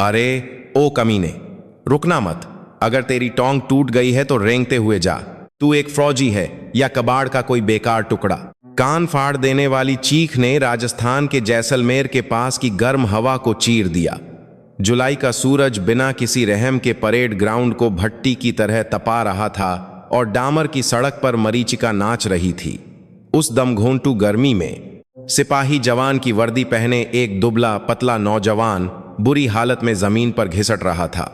अरे ओ कमीने, रुकना मत। अगर तेरी टोंग टूट गई है तो रेंगते हुए जा। तू एक फौजी है या कबाड़ का कोई बेकार टुकड़ा। कान फाड़ देने वाली चीख ने राजस्थान के जैसलमेर के पास की गर्म हवा को चीर दिया। जुलाई का सूरज बिना किसी रहम के परेड ग्राउंड को भट्टी की तरह तपा रहा था और डामर की सड़क पर मरीचिका नाच रही थी। उस दमघोंटू गर्मी में सिपाही जवान की वर्दी पहने एक दुबला पतला नौजवान बुरी हालत में जमीन पर घिसट रहा था।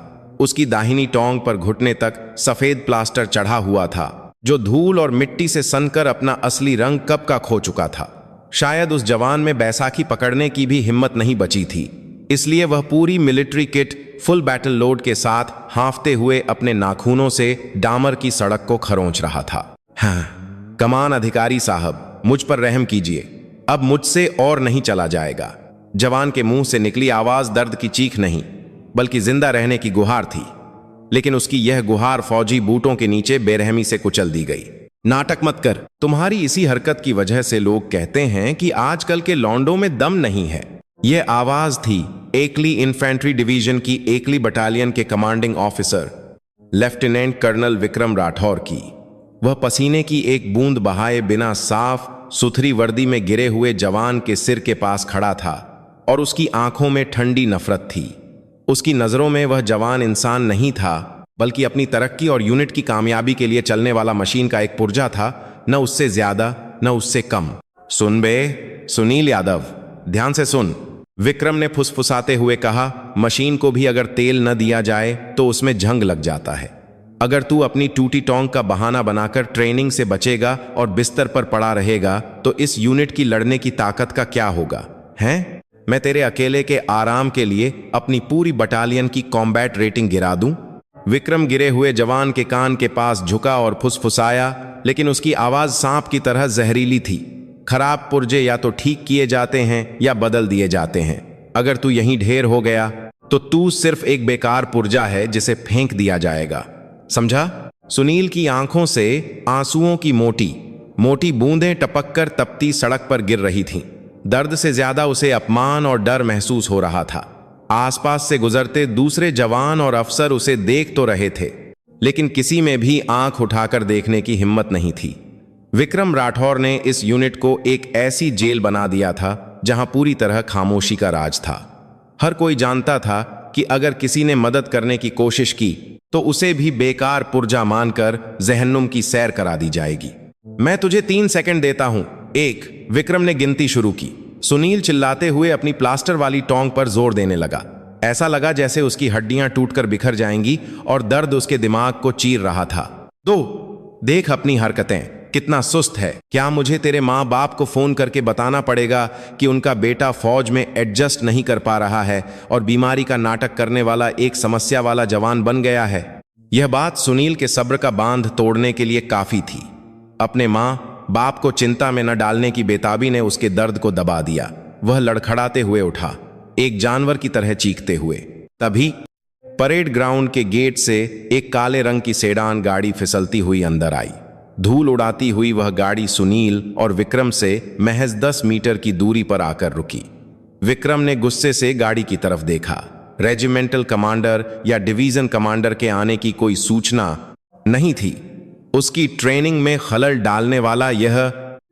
उसकी दाहिनी टोंग पर घुटने तक सफेद प्लास्टर चढ़ा हुआ था, जो धूल और मिट्टी से सनकर अपना असली रंग कब का खो चुका था। शायद उस जवान में बैसाखी पकड़ने की भी हिम्मत नहीं बची थी, इसलिए वह पूरी military kit full battle load के साथ हांफते हुए अपने नाखूनों से डामर की सड़क को खरोंच रहा था। हाँ, कमान अधिकारी साहब, मुझ पर रहम कीजिए, अब मुझसे और नहीं चला जाएगा। जवान के मुंह से निकली आवाज दर्द की चीख नहीं, बल्कि जिंदा रहने की गुहार थी। लेकिन उसकी यह गुहार फौजी बूटों के नीचे बेरहमी से कुचल दी गई। नाटक मत कर। तुम्हारी इसी हरकत की वजह से लोग कहते हैं कि आजकल के लौंडों में दम नहीं है। यह आवाज थी एकली इन्फेंट्री डिवीजन की एकली बटालियन के commanding officer lieutenant colonel Vikram Rathore की। वह पसीने की एक बूंद बहाए बिना साफ सुथरी वर्दी में गिरे हुए जवान के सिर के पास खड़ा था और उसकी आंखों में ठंडी नफरत थी। उसकी नजरों में वह जवान इंसान नहीं था, बल्कि अपनी तरक्की और यूनिट की कामयाबी के लिए चलने वाला मशीन का एक पुर्जा था, न उससे ज्यादा न उससे कम। सुन बे सुनील यादव, ध्यान से सुन, विक्रम ने फुसफुसाते हुए कहा। मशीन को भी अगर तेल न दिया जाए तो उसमें जंग लग जाता है। अगर तू अपनी टूटी टोंग का बहाना बनाकर ट्रेनिंग से बचेगा और बिस्तर पर पड़ा रहेगा तो इस यूनिट की लड़ने की ताकत का क्या होगा? हैं? मैं तेरे अकेले के आराम के लिए अपनी पूरी बटालियन की कॉम्बैट रेटिंग गिरा दूं? विक्रम गिरे हुए जवान के कान के पास झुका और फुसफुसाया, लेकिन उसकी आवाज सांप की तरह जहरीली थी। खराब पुर्जे या तो ठीक किए जाते हैं या बदल दिए जाते हैं। अगर तू यहीं ढेर हो गया तो तू सिर्फ एक बेकार पुर्जा है जिसे फेंक दिया जाएगा, समझा? सुनील की आंखों से आंसुओं की मोटी मोटी बूंदें टपककर तपती सड़क पर गिर रही थीं। दर्द से ज्यादा उसे अपमान और डर महसूस हो रहा था। आसपास से गुजरते दूसरे जवान और अफसर उसे देख तो रहे थे, लेकिन किसी में भी आंख उठाकर देखने की हिम्मत नहीं थी। विक्रम राठौर ने इस यूनिट को एक ऐसी जेल बना दिया था जहां पूरी तरह खामोशी का राज था। हर कोई जानता था कि अगर किसी ने मदद करने की कोशिश की तो उसे भी बेकार पुर्जा मानकर जहन्नुम की सैर करा दी जाएगी। मैं तुझे 3 सेकंड देता हूं। 1। विक्रम ने गिनती शुरू की। सुनील चिल्लाते हुए अपनी प्लास्टर वाली टोंग पर जोर देने लगा। ऐसा लगा जैसे उसकी हड्डियां टूटकर बिखर जाएंगी और दर्द उसके दिमाग को चीर रहा था। 2। देख अपनी हरकतें, कितना सुस्त है। क्या मुझे तेरे माँ बाप को फोन करके बताना पड़ेगा कि उनका बेटा फौज में एडजस्ट नहीं कर पा रहा है और बीमारी का नाटक करने वाला एक समस्या वाला जवान बन गया है? यह बात सुनील के सब्र का बांध तोड़ने के लिए काफी थी। अपने माँ बाप को चिंता में न डालने की बेताबी ने उसके दर्द को दबा दिया। वह लड़खड़ाते हुए उठा, एक जानवर की तरह चीखते हुए। तभी परेड ग्राउंड के गेट से एक काले रंग की सेडान गाड़ी फिसलती हुई अंदर आई। धूल उड़ाती हुई वह गाड़ी सुनील और विक्रम से महज 10 मीटर की दूरी पर आकर रुकी। विक्रम ने गुस्से से गाड़ी की तरफ देखा। रेजिमेंटल कमांडर या डिवीजन कमांडर के आने की कोई सूचना नहीं थी। उसकी ट्रेनिंग में खलल डालने वाला यह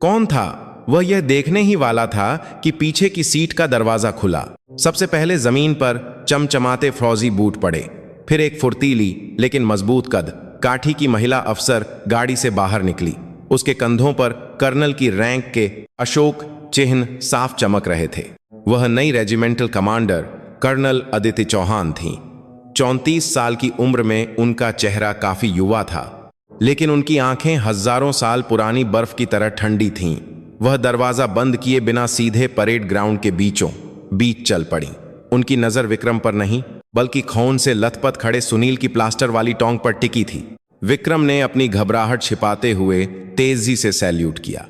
कौन था? वह यह देखने ही वाला था कि पीछे की सीट का दरवाजा खुला। सबसे पहले जमीन पर चमचमाते फौजी बूट पड़े, फिर एक फुर्तीली लेकिन मजबूत कद काठी की महिला अफसर गाड़ी से बाहर निकली। उसके कंधों पर कर्नल की रैंक के अशोक चिन्ह साफ चमक रहे थे। वह नई regimental commander colonel Aditi Chauhan थीं। 34 साल की उम्र में उनका चेहरा काफी युवा था, लेकिन उनकी आंखें हजारों साल पुरानी बर्फ की तरह ठंडी थीं। वह दरवाजा बंद किए बिना सीधे परेड ग्राउंड के बीचों बीच चल पड़ी। उनकी नजर विक्रम पर नहीं, बल्कि खून से लथपथ खड़े सुनील की प्लास्टर वाली टोंग पर टिकी थी। विक्रम ने अपनी घबराहट छिपाते हुए तेजी से सैल्यूट किया।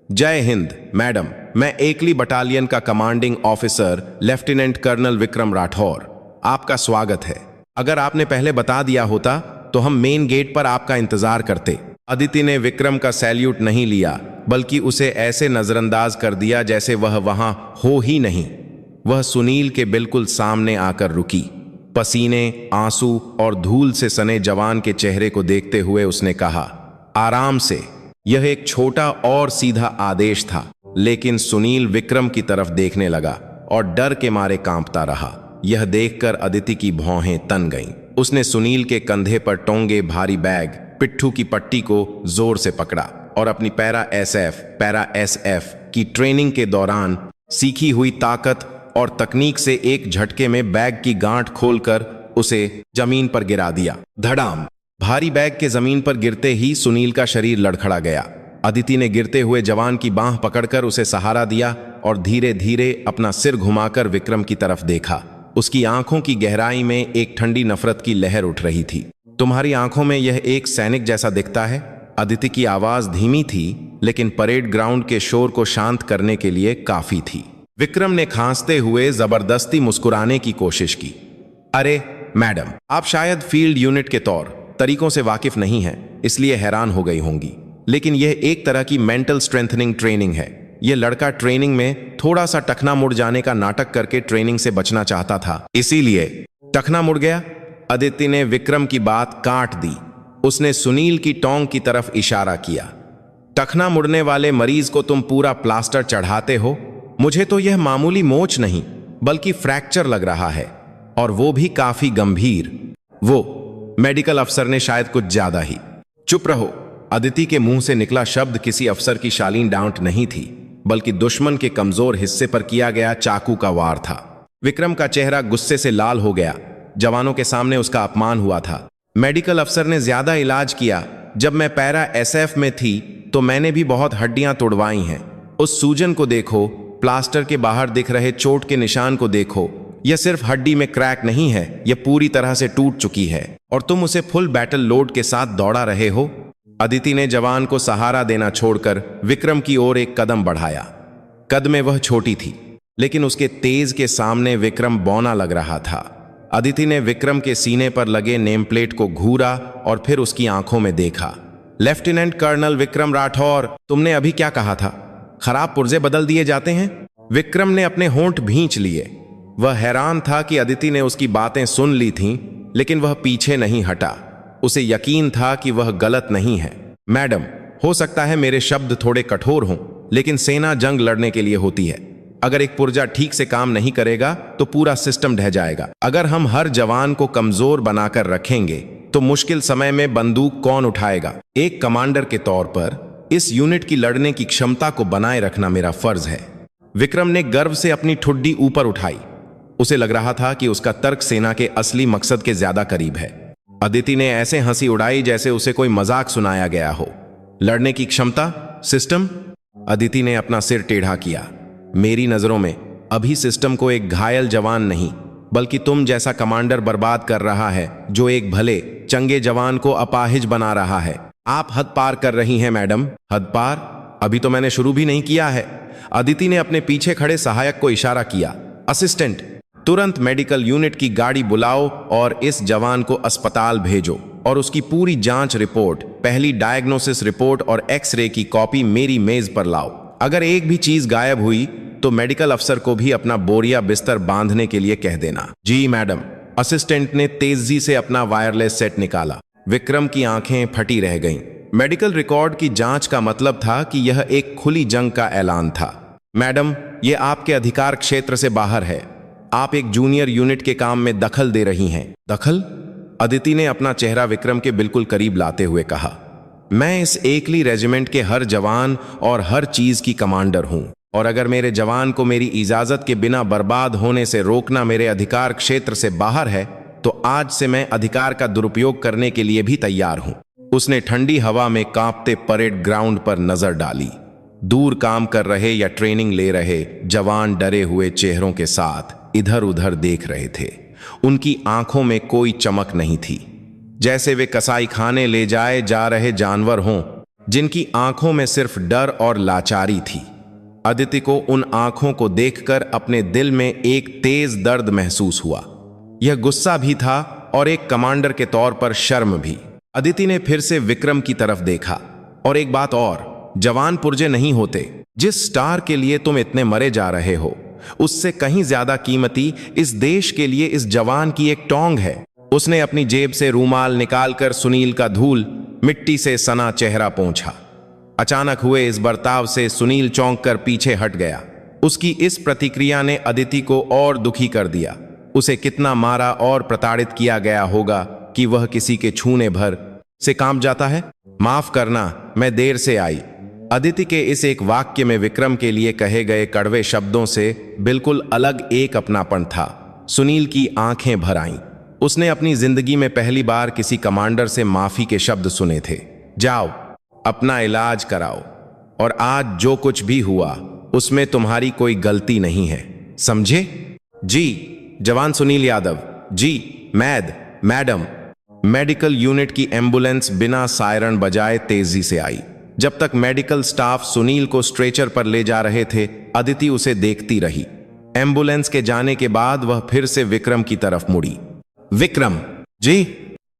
जय हिंद मैडम, मैं एकली बटालियन का commanding officer lieutenant colonel Vikram Rathore, आपका स्वागत है। अगर आपने पहले बता दिया होता तो हम मेन गेट पर आपका इंतजार करते। अदिति ने विक्रम का सैल्यूट नहीं लिया, बल्कि उसे ऐसे नजरअंदाज कर दिया जैसे वह वहां हो ही नहीं। वह सुनील के बिल्कुल सामने आकर रुकी। पसीने, आंसू और धूल से सने जवान के चेहरे को देखते हुए उसने कहा, आराम से। यह एक छोटा और सीधा आदेश था, लेकिन सुनील विक्रम की तरफ देखने लगा और डर के मारे कांपता रहा। यह देखकर अदिति की भौहें तन गईं। उसने सुनील के कंधे पर टोंगे भारी बैग, पिट्ठू की पट्टी को जोर से पकड़ा और अपनी पैरा एसएफ की ट्रेनिंग के दौरान सीखी हुई ताकत और तकनीक से एक झटके में बैग की गांठ खोलकर उसे जमीन पर गिरा दिया। धड़ाम! भारी बैग के जमीन पर गिरते ही सुनील का शरीर लड़खड़ा गया। अदिति ने गिरते हुए जवान की बांह पकड़कर उसे सहारा दिया और धीरे धीरे अपना सिर घुमाकर विक्रम की तरफ देखा। उसकी आंखों की गहराई में एक ठंडी नफरत की लहर उठ रही थी। तुम्हारी आंखों में यह एक सैनिक जैसा दिखता है। अदिति की आवाज धीमी थी, लेकिन परेड ग्राउंड के शोर को शांत करने के लिए काफी थी। विक्रम ने खांसते हुए जबरदस्ती मुस्कुराने की कोशिश की। अरे मैडम, आप शायद फील्ड यूनिट के तरीकों से वाकिफ नहीं हैं, इसलिए हैरान हो गई होंगी, लेकिन यह एक तरह की मेंटल स्ट्रेंथनिंग ट्रेनिंग है। यह लड़का ट्रेनिंग में थोड़ा सा टखना मुड़ जाने का नाटक करके ट्रेनिंग से बचना चाहता था, इसीलिए टखना मुड़ गया। अदिति ने विक्रम की बात काट दी। उसने सुनील की टोंग की तरफ इशारा किया। टखना मुड़ने वाले मरीज को तुम पूरा प्लास्टर चढ़ाते हो। मुझे तो यह मामूली मोच नहीं, बल्कि फ्रैक्चर लग रहा है, और वो भी काफी गंभीर। वो मेडिकल अफसर ने शायद कुछ ज्यादा ही। चुप रहो। अदिति के मुंह से निकला शब्द किसी अफसर की शालीन डांट नहीं थी, बल्कि दुश्मन के कमजोर हिस्से पर किया गया चाकू का वार था। विक्रम का चेहरा गुस्से से लाल हो गया। जवानों के सामने उसका अपमान हुआ था। मेडिकल अफसर ने ज्यादा इलाज किया। जब मैं पैरा एसएफ में थी तो मैंने भी बहुत हड्डियां तोड़वाई हैं। उस सूजन को देखो, प्लास्टर के बाहर दिख रहे चोट के निशान को देखो। यह सिर्फ हड्डी में क्रैक नहीं है, यह पूरी तरह से टूट चुकी है, और तुम उसे फुल बैटल लोड के साथ दौड़ा रहे हो। अदिति ने जवान को सहारा देना छोड़कर विक्रम की ओर एक कदम बढ़ाया। कद में वह छोटी थी, लेकिन उसके तेज के सामने विक्रम बौना लग रहा था। अदिति ने विक्रम के सीने पर लगे नेम प्लेट को घूरा और फिर उसकी आंखों में देखा। लेफ्टिनेंट कर्नल विक्रम राठौर, तुमने अभी क्या कहा था? खराब पुर्जे बदल दिए जाते हैं? विक्रम ने अपने होंठ भींच लिए। वह हैरान था कि अदिति ने उसकी बातें सुन ली थीं, लेकिन वह पीछे नहीं हटा। उसे यकीन था कि वह गलत नहीं है। मैडम, हो सकता है मेरे शब्द थोड़े कठोर हों, लेकिन सेना जंग लड़ने के लिए होती है। अगर एक पुर्जा ठीक से काम नहीं करेगा तो पूरा सिस्टम ढह जाएगा। अगर हम हर जवान को कमजोर बनाकर रखेंगे तो मुश्किल समय में बंदूक कौन उठाएगा? एक कमांडर के तौर पर इस यूनिट की लड़ने की क्षमता को बनाए रखना मेरा फर्ज है। विक्रम ने गर्व से अपनी ठुड्डी ऊपर उठाई। उसे लग रहा था कि उसका तर्क सेना के असली मकसद के ज्यादा करीब है। अदिति ने ऐसे हंसी उड़ाई जैसे उसे कोई मजाक सुनाया गया हो। लड़ने की क्षमता, सिस्टम? अदिति ने अपना सिर टेढ़ा किया। मेरी नजरों में अभी सिस्टम को एक घायल जवान नहीं, बल्कि तुम जैसा कमांडर बर्बाद कर रहा है, जो एक भले चंगे जवान को अपाहिज बना रहा है। आप हद पार कर रही हैं मैडम। हद पार? अभी तो मैंने शुरू भी नहीं किया है। अदिति ने अपने पीछे खड़े सहायक को इशारा किया। असिस्टेंट, तुरंत मेडिकल यूनिट की गाड़ी बुलाओ और इस जवान को अस्पताल भेजो, और उसकी पूरी जांच रिपोर्ट, पहली डायग्नोसिस रिपोर्ट और एक्सरे की कॉपी मेरी मेज पर लाओ। अगर एक भी चीज गायब हुई तो मेडिकल अफसर को भी अपना बोरिया बिस्तर बांधने के लिए कह देना। जी मैडम। असिस्टेंट ने तेजी से अपना वायरलेस सेट निकाला। विक्रम की आंखें फटी रह गईं। मेडिकल रिकॉर्ड की जांच का मतलब था कि यह एक खुली जंग का ऐलान था। मैडम, यह आपके अधिकार क्षेत्र से बाहर है। आप एक जूनियर यूनिट के काम में दखल दे रही हैं। दखल? अदिति ने अपना चेहरा विक्रम के बिल्कुल करीब लाते हुए कहा। मैं इस एकली रेजिमेंट के हर जवान और हर चीज की कमांडर हूं, और अगर मेरे जवान को मेरी इजाजत के बिना बर्बाद होने से रोकना मेरे अधिकार क्षेत्र से बाहर है, तो आज से मैं अधिकार का दुरुपयोग करने के लिए भी तैयार हूं। उसने ठंडी हवा में कांपते परेड ग्राउंड पर नजर डाली। दूर काम कर रहे या ट्रेनिंग ले रहे जवान डरे हुए चेहरों के साथ इधर उधर देख रहे थे। उनकी आंखों में कोई चमक नहीं थी, जैसे वे कसाई खाने ले जाए जा रहे जानवर हों, जिनकी आंखों में सिर्फ डर और लाचारी थी। अदिति को उन आंखों को देखकर अपने दिल में एक तेज दर्द महसूस हुआ। यह गुस्सा भी था और एक कमांडर के तौर पर शर्म भी। अदिति ने फिर से विक्रम की तरफ देखा। और एक बात और, जवान पुर्जे नहीं होते। जिस स्टार के लिए तुम इतने मरे जा रहे हो, उससे कहीं ज्यादा कीमती इस देश के लिए इस जवान की एक टोंग है। उसने अपनी जेब से रूमाल निकालकर सुनील का धूल मिट्टी से सना चेहरा पोंछा। अचानक हुए इस बर्ताव से सुनील चौंक कर पीछे हट गया। उसकी इस प्रतिक्रिया ने अदिति को और दुखी कर दिया। उसे कितना मारा और प्रताड़ित किया गया होगा कि वह किसी के छूने भर से कांप जाता है। माफ करना, मैं देर से आई। अदिति के इस एक वाक्य में विक्रम के लिए कहे गए कड़वे शब्दों से बिल्कुल अलग एक अपनापन था। सुनील की आंखें भर आईं। उसने अपनी जिंदगी में पहली बार किसी कमांडर से माफी के शब्द सुने थे। जाओ, अपना इलाज कराओ, और आज जो कुछ भी हुआ उसमें तुम्हारी कोई गलती नहीं है, समझे? जी जवान सुनील यादव। जी मैडम। मेडिकल यूनिट की एम्बुलेंस बिना सायरन बजाए तेजी से आई। जब तक मेडिकल स्टाफ सुनील को स्ट्रेचर पर ले जा रहे थे, अदिति उसे देखती रही। एम्बुलेंस के जाने के बाद वह फिर से विक्रम की तरफ मुड़ी। विक्रम जी।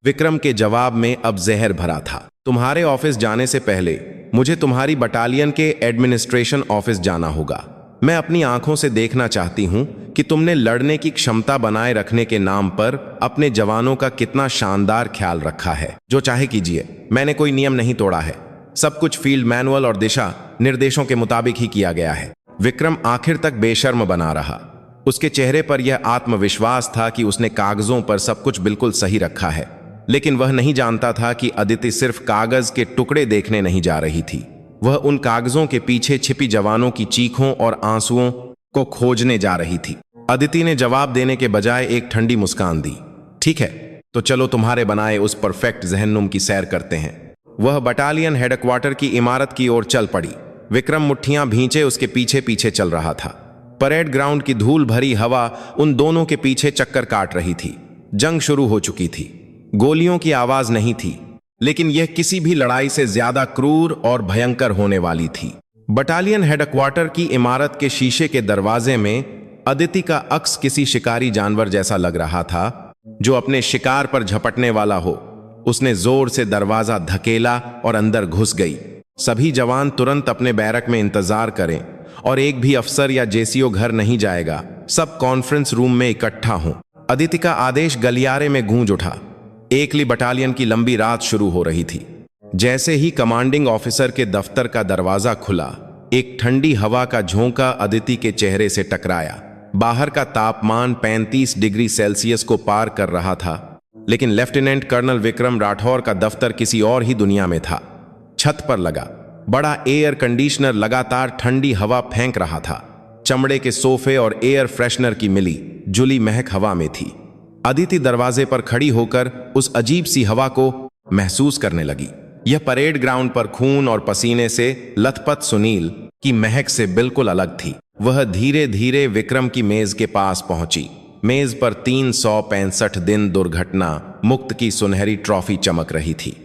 विक्रम के जवाब में अब जहर भरा था। तुम्हारे ऑफिस जाने से पहले मुझे तुम्हारी बटालियन के एडमिनिस्ट्रेशन ऑफिस जाना होगा। मैं अपनी आंखों से देखना चाहती हूं कि तुमने लड़ने की क्षमता बनाए रखने के नाम पर अपने जवानों का कितना शानदार ख्याल रखा है। जो चाहे कीजिए, मैंने कोई नियम नहीं तोड़ा है। सब कुछ फील्ड मैनुअल और दिशा निर्देशों के मुताबिक ही किया गया है। विक्रम आखिर तक बेशर्म बना रहा। उसके चेहरे पर यह आत्मविश्वास था कि उसने कागजों पर सब कुछ बिल्कुल सही रखा है, लेकिन वह नहीं जानता था कि अदिति सिर्फ कागज के टुकड़े देखने नहीं जा रही थी। वह उन कागजों के पीछे छिपी जवानों की चीखों और आंसुओं को खोजने जा रही थी। अदिति ने जवाब देने के बजाय एक ठंडी मुस्कान दी। ठीक है, तो चलो तुम्हारे बनाए उस परफेक्ट जहन्नुम की सैर करते हैं। वह बटालियन हेडक्वार्टर की इमारत की ओर चल पड़ी। विक्रम मुट्ठियां भींचे उसके पीछे पीछे चल रहा था। परेड ग्राउंड की धूल भरी हवा उन दोनों के पीछे चक्कर काट रही थी। जंग शुरू हो चुकी थी। गोलियों की आवाज नहीं थी, लेकिन यह किसी भी लड़ाई से ज्यादा क्रूर और भयंकर होने वाली थी। बटालियन हेडक्वार्टर की इमारत के शीशे के दरवाजे में अदिति का अक्स किसी शिकारी जानवर जैसा लग रहा था, जो अपने शिकार पर झपटने वाला हो। उसने जोर से दरवाजा धकेला और अंदर घुस गई। सभी जवान तुरंत अपने बैरक में इंतजार करें, और एक भी अफसर या जेसीओ घर नहीं जाएगा। सब कॉन्फ्रेंस रूम में इकट्ठा हों। अदिति का आदेश गलियारे में गूंज उठा। एकली बटालियन की लंबी रात शुरू हो रही थी। जैसे ही कमांडिंग ऑफिसर के दफ्तर का दरवाजा खुला, एक ठंडी हवा का झोंका अदिति के चेहरे से टकराया। बाहर का तापमान 35 डिग्री सेल्सियस को पार कर रहा था, लेकिन लेफ्टिनेंट कर्नल विक्रम राठौर का दफ्तर किसी और ही दुनिया में था। छत पर लगा बड़ा एयर कंडीशनर लगातार ठंडी हवा फेंक रहा था। चमड़े के सोफे और एयर फ्रेशनर की मिली जुली महक हवा में थी। अदिति दरवाजे पर खड़ी होकर उस अजीब सी हवा को महसूस करने लगी। यह परेड ग्राउंड पर खून और पसीने से लथपथ सुनील की महक से बिल्कुल अलग थी। वह धीरे धीरे विक्रम की मेज के पास पहुंची। मेज पर 365 दिन दुर्घटना मुक्त की सुनहरी ट्रॉफी चमक रही थी।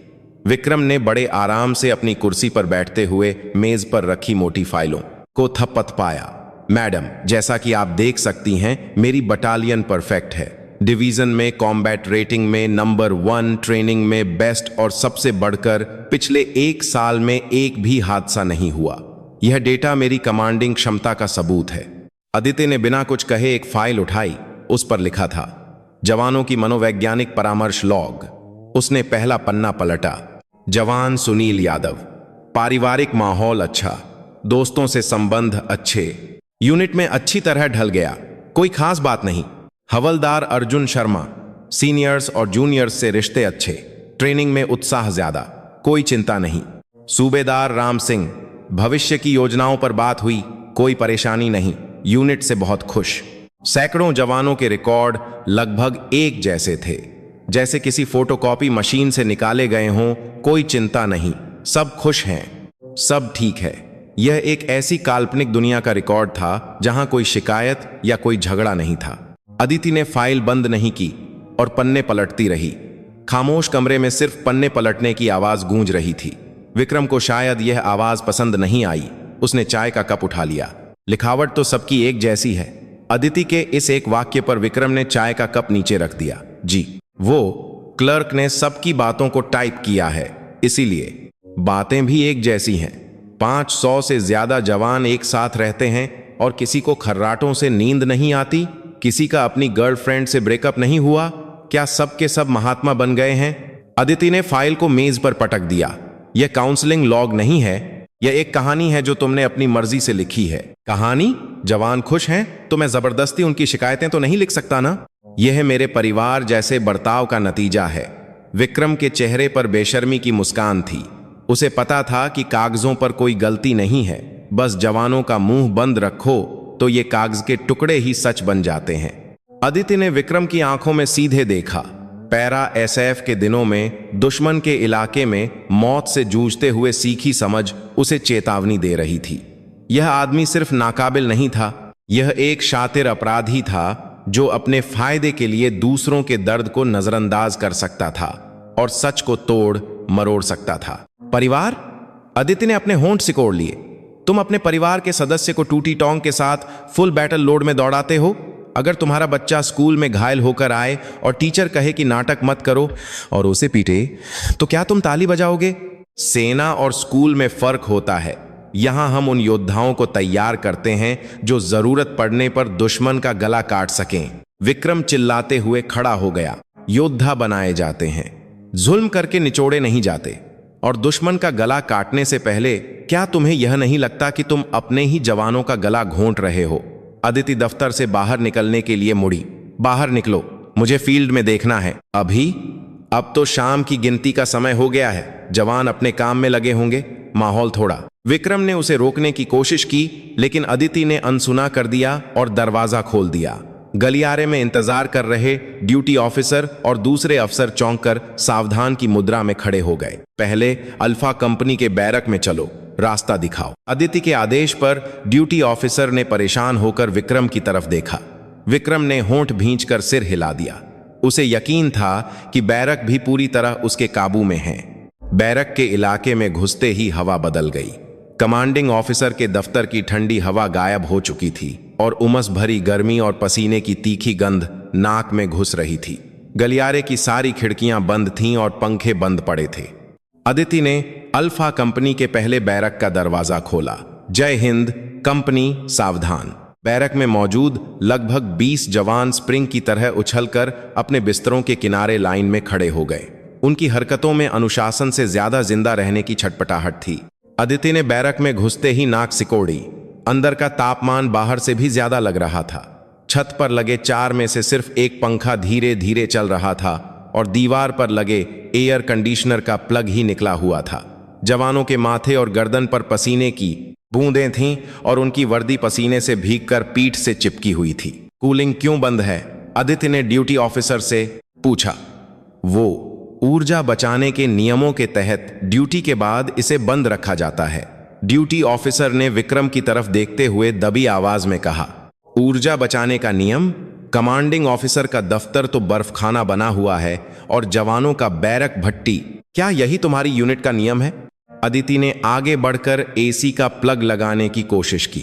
विक्रम ने बड़े आराम से अपनी कुर्सी पर बैठते हुए मेज पर रखी मोटी फाइलों को थपथपाया। मैडम, जैसा कि आप देख सकती हैं, मेरी बटालियन परफेक्ट है। डिवीजन में कॉम्बैट रेटिंग में नंबर 1, ट्रेनिंग में बेस्ट, और सबसे बढ़कर पिछले 1 साल में एक भी हादसा नहीं हुआ। यह डेटा मेरी कमांडिंग क्षमता का सबूत है। अदिति ने बिना कुछ कहे एक फाइल उठाई। उस पर लिखा था जवानों की मनोवैज्ञानिक परामर्श लॉग। उसने पहला पन्ना पलटा। जवान सुनील यादव, पारिवारिक माहौल अच्छा, दोस्तों से संबंध अच्छे, यूनिट में अच्छी तरह ढल गया, कोई खास बात नहीं। हवलदार अर्जुन शर्मा, सीनियर्स और जूनियर्स से रिश्ते अच्छे, ट्रेनिंग में उत्साह ज्यादा, कोई चिंता नहीं। सूबेदार राम सिंह, भविष्य की योजनाओं पर बात हुई, कोई परेशानी नहीं, यूनिट से बहुत खुश। सैकड़ों जवानों के रिकॉर्ड लगभग एक जैसे थे, जैसे किसी फोटोकॉपी मशीन से निकाले गए हों, कोई चिंता नहीं, सब खुश हैं, सब ठीक है। यह एक ऐसी काल्पनिक दुनिया का रिकॉर्ड था जहां कोई शिकायत या कोई झगड़ा नहीं था। अदिति ने फाइल बंद नहीं की और पन्ने पलटती रही। खामोश कमरे में सिर्फ पन्ने पलटने की आवाज गूंज रही थी। विक्रम को शायद यह आवाज पसंद नहीं आई। उसने चाय का कप उठा लिया। लिखावट तो सबकी एक जैसी है। अदिति के इस एक वाक्य पर विक्रम ने चाय का कप नीचे रख दिया। जी, वो क्लर्क ने सबकी बातों को टाइप किया है, इसीलिए बातें भी एक जैसी हैं। 500 से ज्यादा जवान एक साथ रहते हैं, और किसी को खर्राटों से नींद नहीं आती? किसी का अपनी गर्लफ्रेंड से ब्रेकअप नहीं हुआ? क्या सब के सब महात्मा बन गए हैं? अदिति ने फाइल को मेज पर पटक दिया। यह काउंसलिंग लॉग नहीं है, यह एक कहानी है जो तुमने अपनी मर्जी से लिखी है। कहानी? जवान खुश हैं तो मैं जबरदस्ती उनकी शिकायतें तो नहीं लिख सकता ना? यह मेरे परिवार जैसे बर्ताव का नतीजा है। विक्रम के चेहरे पर बेशर्मी की मुस्कान थी। उसे पता था कि कागजों पर कोई गलती नहीं है, बस जवानों का मुंह बंद रखो तो ये कागज के टुकड़े ही सच बन जाते हैं। अदिति ने विक्रम की आंखों में सीधे देखा। पैरा एसएफ के दिनों में दुश्मन के इलाके में मौत से जूझते हुए सीखी समझ उसे चेतावनी दे रही थी। यह आदमी सिर्फ नाकाबिल नहीं था, यह एक शातिर अपराधी था जो अपने फायदे के लिए दूसरों के दर्द को नजरअंदाज कर सकता था और सच को तोड़ मरोड़ सकता था। परिवार? अदिति ने अपने होंठ सिकोड़ लिए। तुम अपने परिवार के सदस्य को टूटी टोंग के साथ फुल बैटल लोड में दौड़ाते हो? अगर तुम्हारा बच्चा स्कूल में घायल होकर आए और टीचर कहे कि नाटक मत करो और उसे पीटे, तो क्या तुम ताली बजाओगे? सेना और स्कूल में फर्क होता है। यहां हम उन योद्धाओं को तैयार करते हैं जो जरूरत पड़ने पर दुश्मन का गला काट सकें। विक्रम चिल्लाते हुए खड़ा हो गया। योद्धा बनाए जाते हैं, जुल्म करके निचोड़े नहीं जाते। और दुश्मन का गला काटने से पहले क्या तुम्हें यह नहीं लगता कि तुम अपने ही जवानों का गला घोंट रहे हो? अदिति दफ्तर से बाहर निकलने के लिए मुड़ी। बाहर निकलो, मुझे फील्ड में देखना है। अभी? अब तो शाम की गिनती का समय हो गया है, जवान अपने काम में लगे होंगे। माहौल थोड़ा। विक्रम ने उसे रोकने की कोशिश की, लेकिन अदिति ने अनसुना कर दिया और दरवाजा खोल दिया। गलियारे में इंतजार कर रहे ड्यूटी ऑफिसर और दूसरे अफसर चौंक कर सावधान की मुद्रा में खड़े हो गए। पहले अल्फा कंपनी के बैरक में चलो, रास्ता दिखाओ। अदिति के आदेश पर ड्यूटी ऑफिसर ने परेशान होकर विक्रम की तरफ देखा। विक्रम ने होंठ भींचकर सिर हिला दिया। उसे यकीन था कि बैरक भी पूरी तरह उसके काबू में है। बैरक के इलाके में घुसते ही हवा बदल गई। कमांडिंग ऑफिसर के दफ्तर की ठंडी हवा गायब हो चुकी थी और उमस भरी गर्मी और पसीने की तीखी गंध नाक में घुस रही थी। गलियारे की सारी खिड़कियां बंद थीं और पंखे बंद पड़े थे। अदिति ने अल्फा कंपनी के पहले बैरक का दरवाजा खोला। जय हिंद, कंपनी सावधान। बैरक में मौजूद लगभग 20 जवान स्प्रिंग की तरह उछलकर अपने बिस्तरों के किनारे लाइन में खड़े हो गए। उनकी हरकतों में अनुशासन से ज्यादा जिंदा रहने की छटपटाहट थी। अदिति ने बैरक में घुसते ही नाक सिकोड़ी। अंदर का तापमान बाहर से भी ज्यादा लग रहा था। छत पर लगे 4 में से सिर्फ एक पंखा धीरे धीरे चल रहा था और दीवार पर लगे एयर कंडीशनर का प्लग ही निकला हुआ था। जवानों के माथे और गर्दन पर पसीने की बूंदें थीं और उनकी वर्दी पसीने से भीगकर पीठ से चिपकी हुई थी। कूलिंग क्यों बंद है? अदिति ने ड्यूटी ऑफिसर से पूछा। वो ऊर्जा बचाने के नियमों के तहत ड्यूटी के बाद इसे बंद रखा जाता है। ड्यूटी ऑफिसर ने विक्रम की तरफ देखते हुए दबी आवाज में कहा। ऊर्जा बचाने का नियम? कमांडिंग ऑफिसर का दफ्तर तो बर्फखाना बना हुआ है और जवानों का बैरक भट्टी। क्या यही तुम्हारी यूनिट का नियम है? अदिति ने आगे बढ़कर एसी का प्लग लगाने की कोशिश की।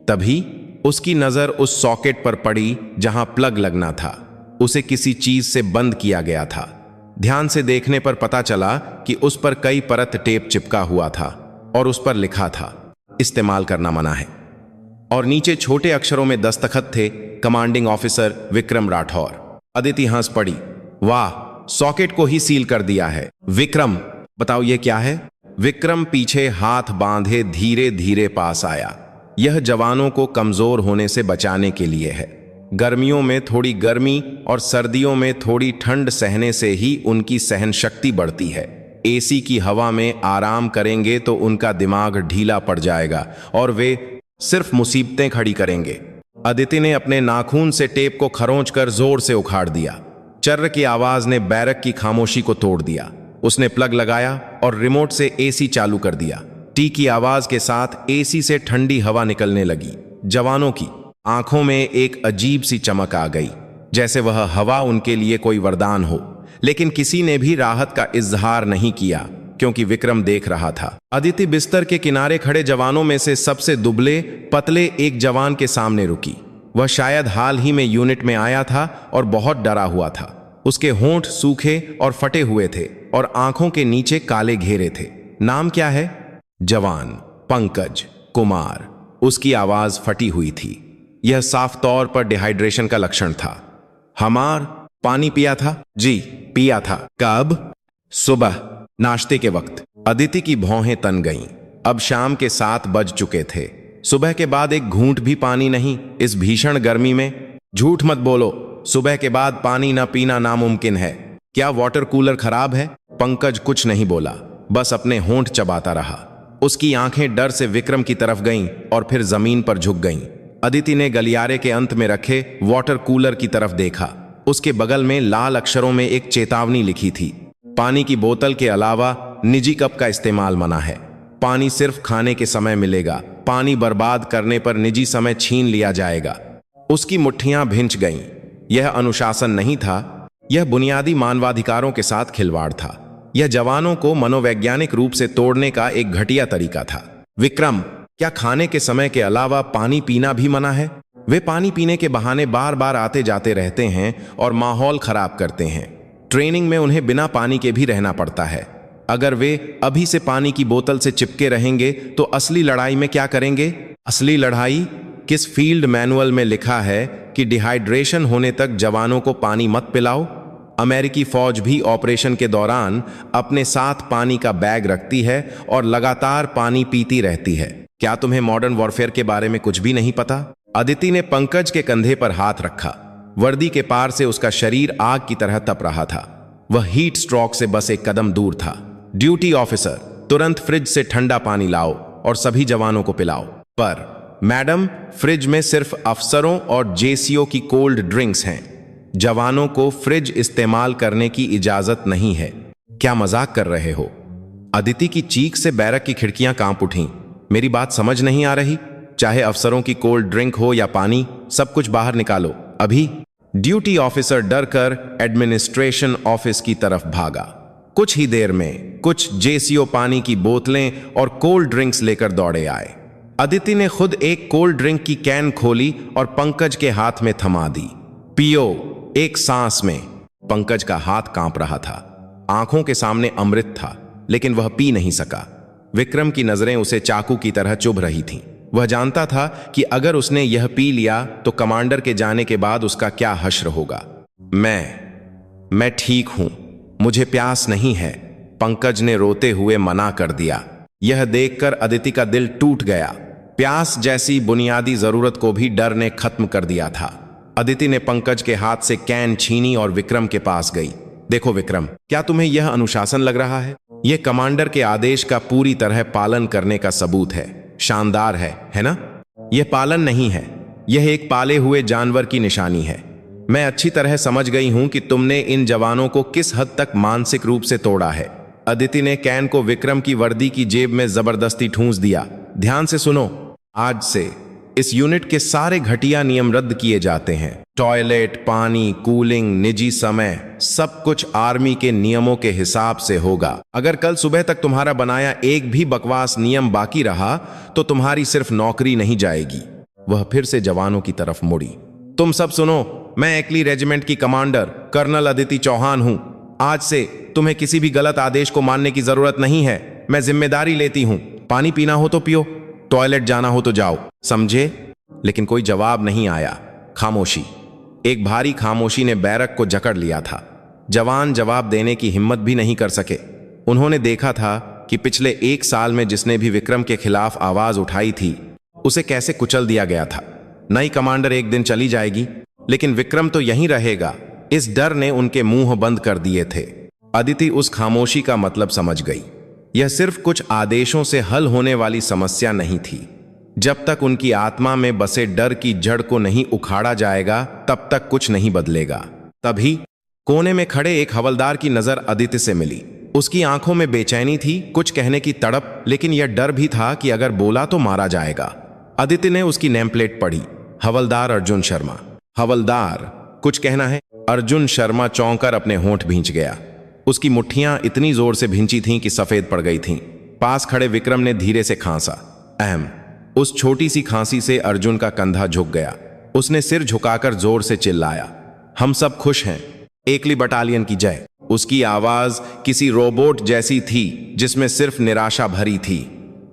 तभी उसकी नजर उस सॉकेट पर पड़ी जहां प्लग लगना था। उसे किसी चीज से बंद किया गया था। ध्यान से देखने पर पता चला कि उस पर कई परत टेप चिपका हुआ था और उस पर लिखा था, इस्तेमाल करना मना है। और नीचे छोटे अक्षरों में दस्तखत थे, कमांडिंग ऑफिसर विक्रम राठौर। अदिति हंस पड़ी। वाह, सॉकेट को ही सील कर दिया है। विक्रम, बताओ ये क्या है? विक्रम पीछे हाथ बांधे धीरे धीरे पास आया। यह जवानों को कमजोर होने से बचाने के लिए है। गर्मियों में थोड़ी गर्मी और सर्दियों में थोड़ी ठंड सहने से ही उनकी सहन शक्ति बढ़ती है। एसी की हवा में आराम करेंगे तो उनका दिमाग ढीला पड़ जाएगा और वे सिर्फ मुसीबतें खड़ी करेंगे। अदिति ने अपने नाखून से टेप को खरोंच कर जोर से उखाड़ दिया। चर्र की आवाज ने बैरक की खामोशी को तोड़ दिया। उसने प्लग लगाया और रिमोट से एसी चालू कर दिया। टी की आवाज के साथ एसी से ठंडी हवा निकलने लगी। जवानों की आंखों में एक अजीब सी चमक आ गई, जैसे वह हवा उनके लिए कोई वरदान हो। लेकिन किसी ने भी राहत का इजहार नहीं किया, क्योंकि विक्रम देख रहा था। अदिति बिस्तर के किनारे खड़े जवानों में से सबसे दुबले पतले एक जवान के सामने रुकी। वह शायद हाल ही में यूनिट में आया था और बहुत डरा हुआ था। उसके होंठ सूखे और फटे हुए थे और आंखों के नीचे काले घेरे थे। नाम क्या है? जवान पंकज कुमार। उसकी आवाज फटी हुई थी। यह साफ तौर पर डिहाइड्रेशन का लक्षण था। हमार पानी पिया था? जी पिया था। कब? सुबह नाश्ते के वक्त। अदिति की भौहें तन गईं। अब शाम के 7 बज चुके थे। सुबह के बाद एक घूंट भी पानी नहीं इस भीषण गर्मी में? झूठ मत बोलो, सुबह के बाद पानी न पीना नामुमकिन है। क्या वाटर कूलर खराब है? पंकज कुछ नहीं बोला, बस अपने होंठ चबाता रहा। उसकी आंखें डर से विक्रम की तरफ गईं और फिर जमीन पर झुक गईं। अदिति ने गलियारे के अंत में रखे वाटर कूलर की तरफ देखा। उसके बगल में लाल अक्षरों में एक चेतावनी लिखी थी, पानी की बोतल के अलावा निजी कप का इस्तेमाल मना है। पानी सिर्फ खाने के समय मिलेगा। पानी बर्बाद करने पर निजी समय छीन लिया जाएगा। उसकी मुट्ठियां भिंच गईं। यह अनुशासन नहीं था, यह बुनियादी मानवाधिकारों के साथ खिलवाड़ था। यह जवानों को मनोवैज्ञानिक रूप से तोड़ने का एक घटिया तरीका था। विक्रम, क्या खाने के समय के अलावा पानी पीना भी मना है? वे पानी पीने के बहाने बार बार आते जाते रहते हैं और माहौल खराब करते हैं। ट्रेनिंग में उन्हें बिना पानी के भी रहना पड़ता है। अगर वे अभी से पानी की बोतल से चिपके रहेंगे तो असली लड़ाई में क्या करेंगे? असली लड़ाई? किस फील्ड मैनुअल में लिखा है कि डिहाइड्रेशन होने तक जवानों को पानी मत पिलाओ? अमेरिकी फौज भी ऑपरेशन के दौरान अपने साथ पानी का बैग रखती है और लगातार पानी पीती रहती है। क्या तुम्हें मॉडर्न वॉरफेयर के बारे में कुछ भी नहीं पता? अदिति ने पंकज के कंधे पर हाथ रखा। वर्दी के पार से उसका शरीर आग की तरह तप रहा था। वह हीट स्ट्रोक से बस एक कदम दूर था। ड्यूटी ऑफिसर, तुरंत फ्रिज से ठंडा पानी लाओ और सभी जवानों को पिलाओ। पर मैडम, फ्रिज में सिर्फ अफसरों और जेसीओ की कोल्ड ड्रिंक्स हैं। जवानों को फ्रिज इस्तेमाल करने की इजाजत नहीं है। क्या मजाक कर रहे हो? अदिति की चीख से बैरक की खिड़कियां कांप उठीं। मेरी बात समझ नहीं आ रही? चाहे अफसरों की कोल्ड ड्रिंक हो या पानी, सब कुछ बाहर निकालो अभी। ड्यूटी ऑफिसर डरकर एडमिनिस्ट्रेशन ऑफिस की तरफ भागा। कुछ ही देर में कुछ जेसीओ पानी की बोतलें और कोल्ड ड्रिंक्स लेकर दौड़े आए। अदिति ने खुद एक कोल्ड ड्रिंक की कैन खोली और पंकज के हाथ में थमा दी। पियो, एक सांस में। पंकज का हाथ कांप रहा था। आंखों के सामने अमृत था, लेकिन वह पी नहीं सका। विक्रम की नजरें उसे चाकू की तरह चुभ रही थीं। वह जानता था कि अगर उसने यह पी लिया तो कमांडर के जाने के बाद उसका क्या हश्र होगा। मैं ठीक हूं, मुझे प्यास नहीं है, पंकज ने रोते हुए मना कर दिया। यह देखकर अदिति का दिल टूट गया। प्यास जैसी बुनियादी जरूरत को भी डर ने खत्म कर दिया था। अदिति ने पंकज के हाथ से कैन छीनी और विक्रम के पास गई। देखो विक्रम, क्या तुम्हें यह अनुशासन लग रहा है? यह कमांडर के आदेश का पूरी तरह पालन करने का सबूत है। शानदार है ना? यह पालन नहीं है, यह एक पाले हुए जानवर की निशानी है। मैं अच्छी तरह समझ गई हूं कि तुमने इन जवानों को किस हद तक मानसिक रूप से तोड़ा है। अदिति ने कैन को विक्रम की वर्दी की जेब में जबरदस्ती ठूंस दिया। ध्यान से सुनो, आज से इस यूनिट के सारे घटिया नियम रद्द किए जाते हैं। टॉयलेट, पानी, कूलिंग, निजी समय, सब कुछ आर्मी के नियमों के हिसाब से होगा। अगर कल सुबह तक तुम्हारा बनाया एक भी बकवास नियम बाकी रहा तो तुम्हारी सिर्फ नौकरी नहीं जाएगी। वह फिर से जवानों की तरफ मुड़ी। तुम सब सुनो, मैं एकली रेजिमेंट की कमांडर कर्नल अदिति चौहान हूं। आज से तुम्हें किसी भी गलत आदेश को मानने की जरूरत नहीं है। मैं जिम्मेदारी लेती हूं। पानी पीना हो तो पियो, टॉयलेट जाना हो तो जाओ, समझे? लेकिन कोई जवाब नहीं आया। खामोशी। एक भारी खामोशी ने बैरक को जकड़ लिया था। जवान जवाब देने की हिम्मत भी नहीं कर सके। उन्होंने देखा था कि पिछले 1 साल में जिसने भी विक्रम के खिलाफ आवाज उठाई थी उसे कैसे कुचल दिया गया था। नई कमांडर एक दिन चली जाएगी, लेकिन विक्रम तो यहीं रहेगा। इस डर ने उनके मुंह बंद कर दिए थे। अदिति उस खामोशी का मतलब समझ गई। यह सिर्फ कुछ आदेशों से हल होने वाली समस्या नहीं थी। जब तक उनकी आत्मा में बसे डर की जड़ को नहीं उखाड़ा जाएगा तब तक कुछ नहीं बदलेगा। तभी कोने में खड़े एक हवलदार की नजर अदिति से मिली। उसकी आंखों में बेचैनी थी, कुछ कहने की तड़प, लेकिन यह डर भी था कि अगर बोला तो मारा जाएगा। अदिति ने उसकी नेम प्लेट पढ़ी, हवलदार अर्जुन शर्मा। हवलदार, कुछ कहना है? अर्जुन शर्मा चौंकर अपने होंठ भींच गया। उसकी मुट्ठियां इतनी जोर से भींची थीं कि सफेद पड़ गई थीं। पास खड़े विक्रम ने धीरे से खांसा। अहम। उस छोटी सी खांसी से अर्जुन का कंधा झुक गया। उसने सिर झुकाकर जोर से चिल्लाया, हम सब खुश हैं, एकली बटालियन की जय। उसकी आवाज किसी रोबोट जैसी थी जिसमें सिर्फ निराशा भरी थी।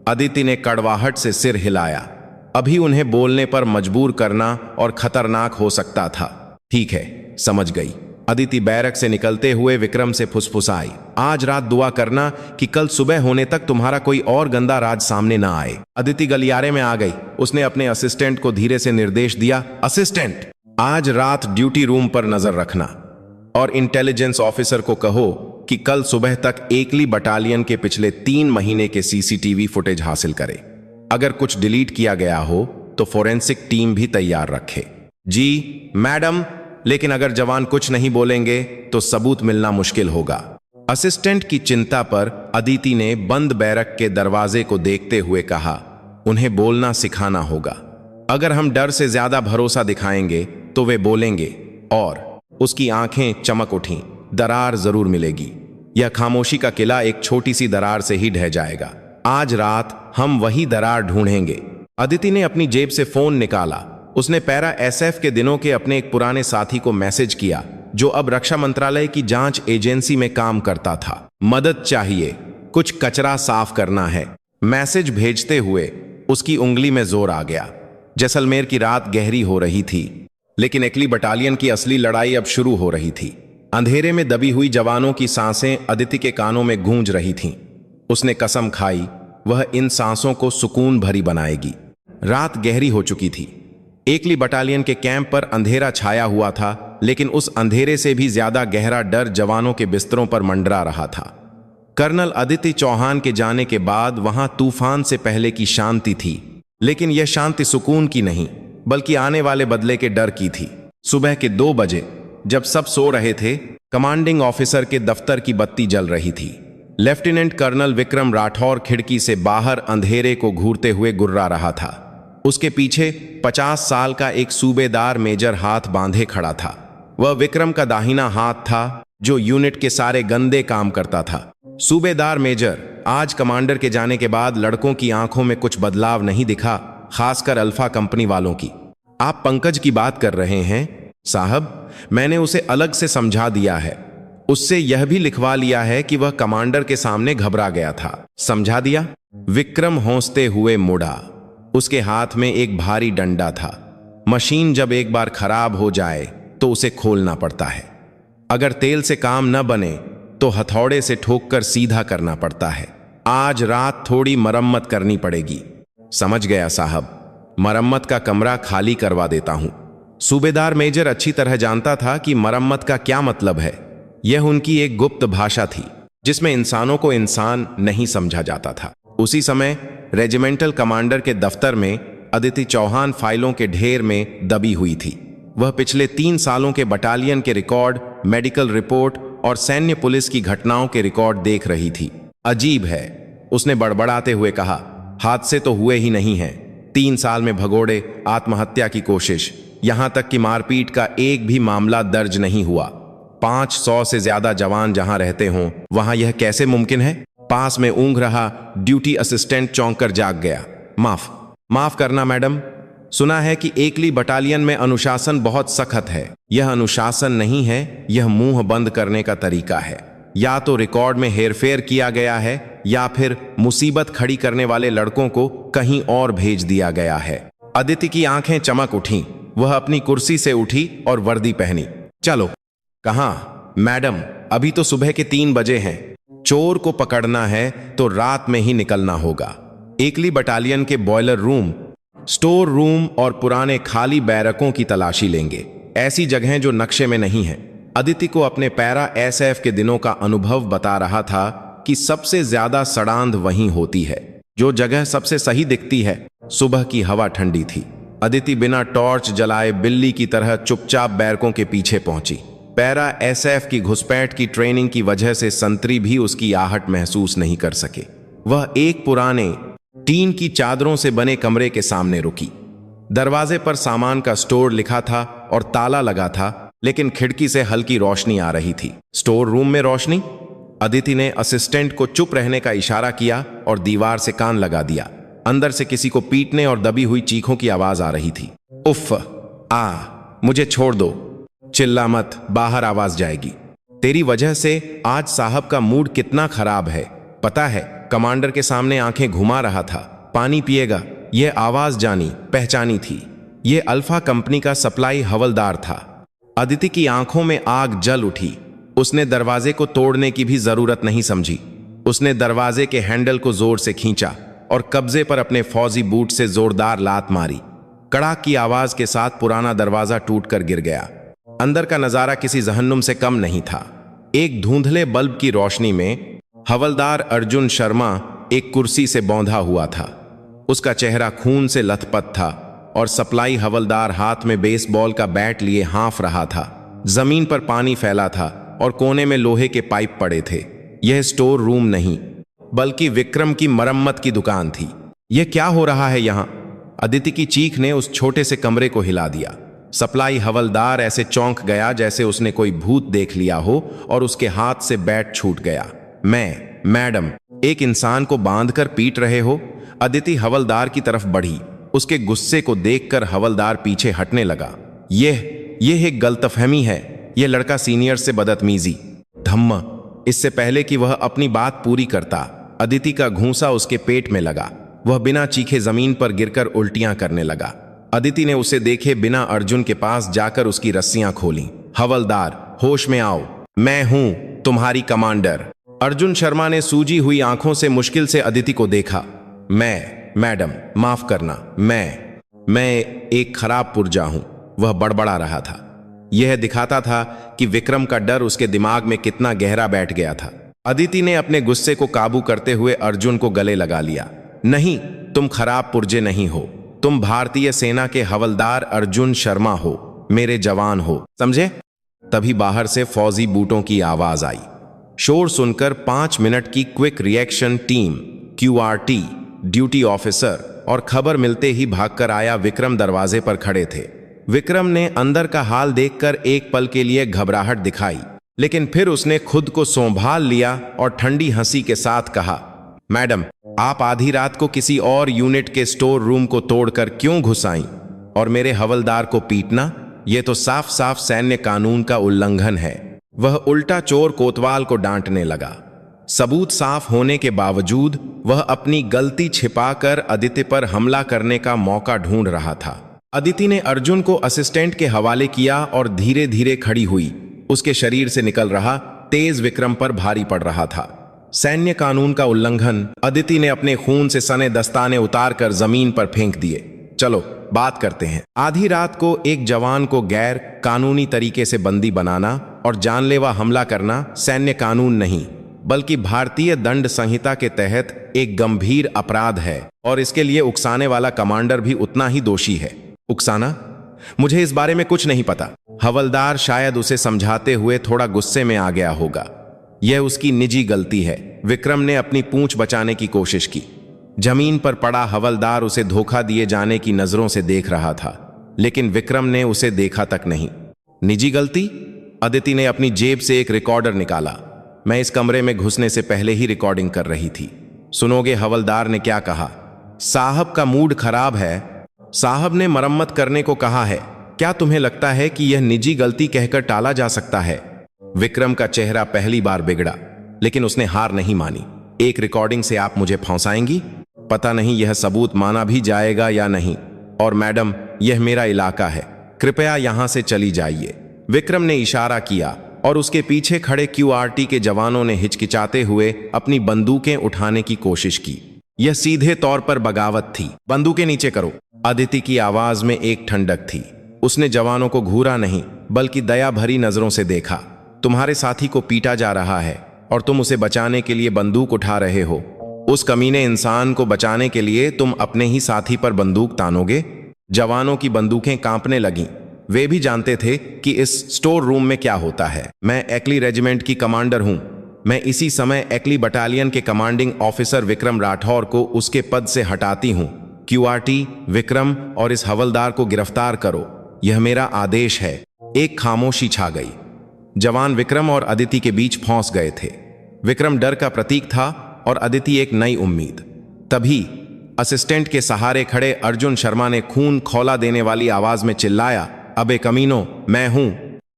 अदिति ने कड़वाहट से सिर हिलाया। अभी उन्हें बोलने पर मजबूर करना और खतरनाक हो सकता था। ठीक है, समझ गई। अदिति बैरक से निकलते हुए विक्रम से फुसफुसाई, आज रात दुआ करना कि कल सुबह होने तक तुम्हारा कोई और गंदा राज सामने ना आए। अदिति गलियारे में आ गई। उसने अपने असिस्टेंट को धीरे से निर्देश दिया, असिस्टेंट, आज रात ड्यूटी रूम पर नजर रखना और इंटेलिजेंस ऑफिसर को कहो कि कल सुबह तक एकली बटालियन के पिछले 3 महीने के सीसीटीवी फुटेज हासिल करे। अगर कुछ डिलीट किया गया हो तो फोरेंसिक टीम भी तैयार रखे। जी मैडम, लेकिन अगर जवान कुछ नहीं बोलेंगे तो सबूत मिलना मुश्किल होगा। असिस्टेंट की चिंता पर अदिति ने बंद बैरक के दरवाजे को देखते हुए कहा, उन्हें बोलना सिखाना होगा। अगर हम डर से ज्यादा भरोसा दिखाएंगे तो वे बोलेंगे। और उसकी आंखें चमक उठीं, दरार जरूर मिलेगी। यह खामोशी का किला एक छोटी सी दरार से ही ढह जाएगा। आज रात हम वही दरार ढूंढेंगे। अदिति ने अपनी जेब से फोन निकाला। उसने पैरा एसएफ के दिनों के अपने एक पुराने साथी को मैसेज किया जो अब रक्षा मंत्रालय की जांच एजेंसी में काम करता था। मदद चाहिए, कुछ कचरा साफ करना है। मैसेज भेजते हुए उसकी उंगली में जोर आ गया। जैसलमेर की रात गहरी हो रही थी, लेकिन एकली बटालियन की असली लड़ाई अब शुरू हो रही थी। अंधेरे में दबी हुई जवानों की सांसें अदिति के कानों में गूंज रही थीं। उसने कसम खाई वह इन सांसों को सुकून भरी बनाएगी। रात गहरी हो चुकी थी। एकली बटालियन के कैंप पर अंधेरा छाया हुआ था, लेकिन उस अंधेरे से भी ज्यादा गहरा डर जवानों के बिस्तरों पर मंडरा रहा था। कर्नल अदिति चौहान के जाने के बाद वहां तूफान से पहले की शांति थी, लेकिन यह शांति सुकून की नहीं बल्कि आने वाले बदले के डर की थी। सुबह के 2 बजे जब सब सो रहे थे, कमांडिंग ऑफिसर के दफ्तर की बत्ती जल रही थी। लेफ्टिनेंट कर्नल विक्रम राठौर खिड़की से बाहर अंधेरे को घूरते हुए गुर्रा रहा था। उसके पीछे 50 साल का एक सूबेदार मेजर हाथ बांधे खड़ा था। वह विक्रम का दाहिना हाथ था जो यूनिट के सारे गंदे काम करता था। सूबेदार मेजर, आज कमांडर के जाने के बाद लड़कों की आंखों में कुछ बदलाव नहीं दिखा, खासकर अल्फा कंपनी वालों की। आप पंकज की बात कर रहे हैं साहब? मैंने उसे अलग से समझा दिया है। उससे यह भी लिखवा लिया है कि वह कमांडर के सामने घबरा गया था। समझा दिया? विक्रम हौंसते हुए मुड़ा। उसके हाथ में एक भारी डंडा था। मशीन जब एक बार खराब हो जाए तो उसे खोलना पड़ता है। अगर तेल से काम न बने तो हथौड़े से ठोककर सीधा करना पड़ता है। आज रात थोड़ी मरम्मत करनी पड़ेगी। समझ गया साहब, मरम्मत का कमरा खाली करवा देता हूं। सूबेदार मेजर अच्छी तरह जानता था कि मरम्मत का क्या मतलब है। यह उनकी एक गुप्त भाषा थी जिसमें इंसानों को इंसान नहीं समझा जाता था। उसी समय रेजिमेंटल कमांडर के दफ्तर में अदिति चौहान फाइलों के ढेर में दबी हुई थी। वह पिछले 3 सालों के बटालियन के रिकॉर्ड, मेडिकल रिपोर्ट और सैन्य पुलिस की घटनाओं के रिकॉर्ड देख रही थी। अजीब है, उसने बड़बड़ाते हुए कहा, हादसे तो हुए ही नहीं हैं। 3 साल में भगोड़े, आत्महत्या की कोशिश, यहां तक कि मारपीट का एक भी मामला दर्ज नहीं हुआ। 500 से ज्यादा जवान जहां रहते हों वहां यह कैसे मुमकिन है? पास में ऊँघ रहा ड्यूटी असिस्टेंट चौंक कर जाग गया। माफ करना मैडम, सुना है कि एकली बटालियन में अनुशासन बहुत सख्त है। यह अनुशासन नहीं है, यह मुंह बंद करने का तरीका है। या तो रिकॉर्ड में हेरफेर किया गया है या फिर मुसीबत खड़ी करने वाले लड़कों को कहीं और भेज दिया गया है। अदिति की आंखें चमक उठीं। वह अपनी कुर्सी से उठी और वर्दी पहनी। चलो। कहाँ मैडम? अभी तो सुबह के 3 बजे हैं। चोर को पकड़ना है तो रात में ही निकलना होगा। एकली बटालियन के बॉयलर रूम, स्टोर रूम और पुराने खाली बैरकों की तलाशी लेंगे। ऐसी जगहें जो नक्शे में नहीं हैं। अदिति को अपने पैरा एसएफ के दिनों का अनुभव बता रहा था कि सबसे ज्यादा सड़ांध वहीं होती है। जो जगह सबसे सही दिखती है। सुबह की हवा ठंडी थी। अदिति बिना टॉर्च जलाए बिल्ली की तरह चुपचाप बैरकों के पीछे पहुंची। पैरा एसएफ की घुसपैठ की ट्रेनिंग की वजह से संतरी भी उसकी आहट महसूस नहीं कर सके। वह एक पुराने टीन की चादरों से बने कमरे के सामने रुकी। दरवाजे पर सामान का स्टोर लिखा था और ताला लगा था, लेकिन खिड़की से हल्की रोशनी आ रही थी। स्टोर रूम में रोशनी? अदिति ने असिस्टेंट को चुप रहने का इशारा किया और दीवार से कान लगा दिया। अंदर से किसी को पीटने और दबी हुई चीखों की आवाज आ रही थी। उफ, मुझे छोड़ दो, चिल्ला मत, बाहर आवाज जाएगी। तेरी वजह से आज साहब का मूड कितना खराब है, पता है? कमांडर के सामने आंखें घुमा रहा था। पानी पिएगा? यह आवाज जानी पहचानी थी। यह अल्फा कंपनी का सप्लाई हवलदार था। अदिति की आंखों में आग जल उठी। उसने दरवाजे को तोड़ने की भी जरूरत नहीं समझी। उसने दरवाजे के हैंडल को जोर से खींचा और कब्जे पर अपने फौजी बूट से जोरदार लात मारी। कड़ाक की आवाज के साथ पुराना दरवाजा टूटकर गिर गया। अंदर का नजारा किसी जहन्नुम से कम नहीं था। एक धुंधले बल्ब की रोशनी में हवलदार अर्जुन शर्मा एक कुर्सी से बौंधा हुआ था। उसका चेहरा खून से लथपथ था और सप्लाई हवलदार हाथ में बेसबॉल का बैट लिए हाँफ रहा था। जमीन पर पानी फैला था और कोने में लोहे के पाइप पड़े थे। यह स्टोर रूम नहीं बल्कि विक्रम की मरम्मत की दुकान थी। यह क्या हो रहा है यहाँ? अदिति की चीख ने उस छोटे से कमरे को हिला दिया। सप्लाई हवलदार ऐसे चौंक गया जैसे उसने कोई भूत देख लिया हो और उसके हाथ से बैट छूट गया। मैडम, एक इंसान को बांधकर पीट रहे हो? अदिति हवलदार की तरफ बढ़ी। उसके गुस्से को देखकर हवलदार पीछे हटने लगा। यह एक गलतफहमी है। यह लड़का सीनियर से बदतमीजी। धम्म। इससे पहले कि वह अपनी बात पूरी करता, अदिति का घूंसा उसके पेट में लगा। वह बिना चीखे जमीन पर गिरकर उल्टियां करने लगा। अदिति ने उसे देखे बिना अर्जुन के पास जाकर उसकी रस्सियां खोली। हवलदार, होश में आओ, मैं हूं तुम्हारी कमांडर। अर्जुन शर्मा ने सूजी हुई आंखों से मुश्किल से अदिति को देखा। मैडम, माफ करना, मैं एक खराब पुर्जा हूं, वह बड़बड़ा रहा था। यह दिखाता था कि विक्रम का डर उसके दिमाग में कितना गहरा बैठ गया था। अदिति ने अपने गुस्से को काबू करते हुए अर्जुन को गले लगा लिया। नहीं, तुम खराब पुर्जे नहीं हो। तुम भारतीय सेना के हवलदार अर्जुन शर्मा हो, मेरे जवान हो, समझे? तभी बाहर से फौजी बूटों की आवाज आई। शोर सुनकर 5 मिनट की quick reaction team, QRT, duty officer और खबर मिलते ही भागकर आया विक्रम दरवाजे पर खड़े थे। विक्रम ने अंदर का हाल देखकर एक पल के लिए घबराहट दिखाई, लेकिन फिर उसने खुद को संभाल लिया और ठंडी हंसी के साथ कहा, मैडम, आप आधी रात को किसी और यूनिट के स्टोर रूम को तोड़कर क्यों घुस आईं? और मेरे हवलदार को पीटना, यह तो साफ साफ सैन्य कानून का उल्लंघन है। वह उल्टा चोर कोतवाल को डांटने लगा। सबूत साफ होने के बावजूद वह अपनी गलती छिपाकर अदिति पर हमला करने का मौका ढूंढ रहा था। अदिति ने अर्जुन को असिस्टेंट के हवाले किया और धीरे धीरे खड़ी हुई। उसके शरीर से निकल रहा तेज विक्रम पर भारी पड़ रहा था। सैन्य कानून का उल्लंघन। अदिति ने अपने खून से सने दस्ताने उतारकर जमीन पर फेंक दिए। चलो बात करते हैं। आधी रात को एक जवान को गैर कानूनी तरीके से बंदी बनाना और जानलेवा हमला करना सैन्य कानून नहीं बल्कि भारतीय दंड संहिता के तहत एक गंभीर अपराध है और इसके लिए उकसाने वाला कमांडर भी उतना ही दोषी है। उकसाना? मुझे इस बारे में कुछ नहीं पता। हवलदार शायद उसे समझाते हुए थोड़ा गुस्से में आ गया होगा। यह उसकी निजी गलती है। विक्रम ने अपनी पूंछ बचाने की कोशिश की। जमीन पर पड़ा हवलदार उसे धोखा दिए जाने की नजरों से देख रहा था, लेकिन विक्रम ने उसे देखा तक नहीं। निजी गलती? अदिति ने अपनी जेब से एक रिकॉर्डर निकाला। मैं इस कमरे में घुसने से पहले ही रिकॉर्डिंग कर रही थी। सुनोगे हवलदार ने क्या कहा? साहब का मूड खराब है। साहब ने मरम्मत करने को कहा है। क्या तुम्हें लगता है कि यह निजी गलती कहकर टाला जा सकता है? विक्रम का चेहरा पहली बार बिगड़ा, लेकिन उसने हार नहीं मानी। एक रिकॉर्डिंग से आप मुझे फंसाएंगी? पता नहीं यह सबूत माना भी जाएगा या नहीं। और मैडम, यह मेरा इलाका है, कृपया यहां से चली जाइए। विक्रम ने इशारा किया और उसके पीछे खड़े QRT के जवानों ने हिचकिचाते हुए अपनी बंदूकें उठाने की कोशिश की। यह सीधे तौर पर बगावत थी। बंदूकें नीचे करो। अदिति की आवाज में एक ठंडक थी। उसने जवानों को घूरा नहीं बल्कि दया भरी नजरों से देखा। तुम्हारे साथी को पीटा जा रहा है और तुम उसे बचाने के लिए बंदूक उठा रहे हो। उस कमीने इंसान को बचाने के लिए तुम अपने ही साथी पर बंदूक तानोगे? जवानों की बंदूकें कांपने लगीं। वे भी जानते थे कि इस स्टोर रूम में क्या होता है। मैं एक्ली रेजिमेंट की कमांडर हूं। मैं इसी समय एक्ली बटालियन के कमांडिंग ऑफिसर विक्रम राठौर को उसके पद से हटाती हूं। QRT, विक्रम और इस हवलदार को गिरफ्तार करो, यह मेरा आदेश है। एक खामोशी छा गई। जवान विक्रम और अदिति के बीच फंस गए थे। विक्रम डर का प्रतीक था और अदिति एक नई उम्मीद। तभी असिस्टेंट के सहारे खड़े अर्जुन शर्मा ने खून खौला देने वाली आवाज में चिल्लाया, अबे कमीनो, मैं हूं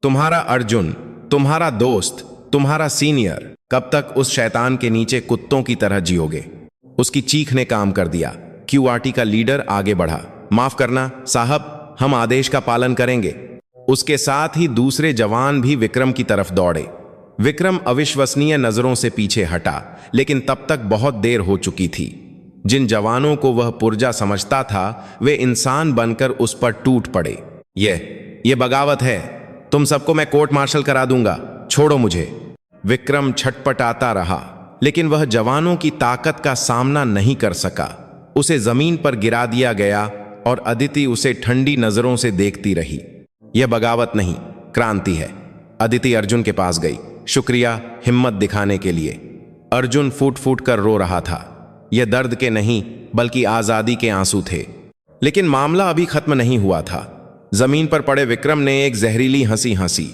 तुम्हारा अर्जुन, तुम्हारा दोस्त, तुम्हारा सीनियर। कब तक उस शैतान के नीचे कुत्तों की तरह जियोगे? उसकी चीख ने काम कर दिया। क्यूआरटी का लीडर आगे बढ़ा। माफ करना साहब, हम आदेश का पालन करेंगे। उसके साथ ही दूसरे जवान भी विक्रम की तरफ दौड़े। विक्रम अविश्वसनीय नजरों से पीछे हटा, लेकिन तब तक बहुत देर हो चुकी थी। जिन जवानों को वह पुर्जा समझता था, वे इंसान बनकर उस पर टूट पड़े। ये बगावत है। तुम सबको मैं कोर्ट मार्शल करा दूंगा, छोड़ो मुझे। विक्रम छटपटाता रहा, लेकिन वह जवानों की ताकत का सामना नहीं कर सका। उसे जमीन पर गिरा दिया गया और अदिति उसे ठंडी नजरों से देखती रही। यह बगावत नहीं, क्रांति है। अदिति अर्जुन के पास गई। शुक्रिया हिम्मत दिखाने के लिए। अर्जुन फूट फूट कर रो रहा था। यह दर्द के नहीं, बल्कि आजादी के आंसू थे। लेकिन मामला अभी खत्म नहीं हुआ था। जमीन पर पड़े विक्रम ने एक जहरीली हंसी हंसी।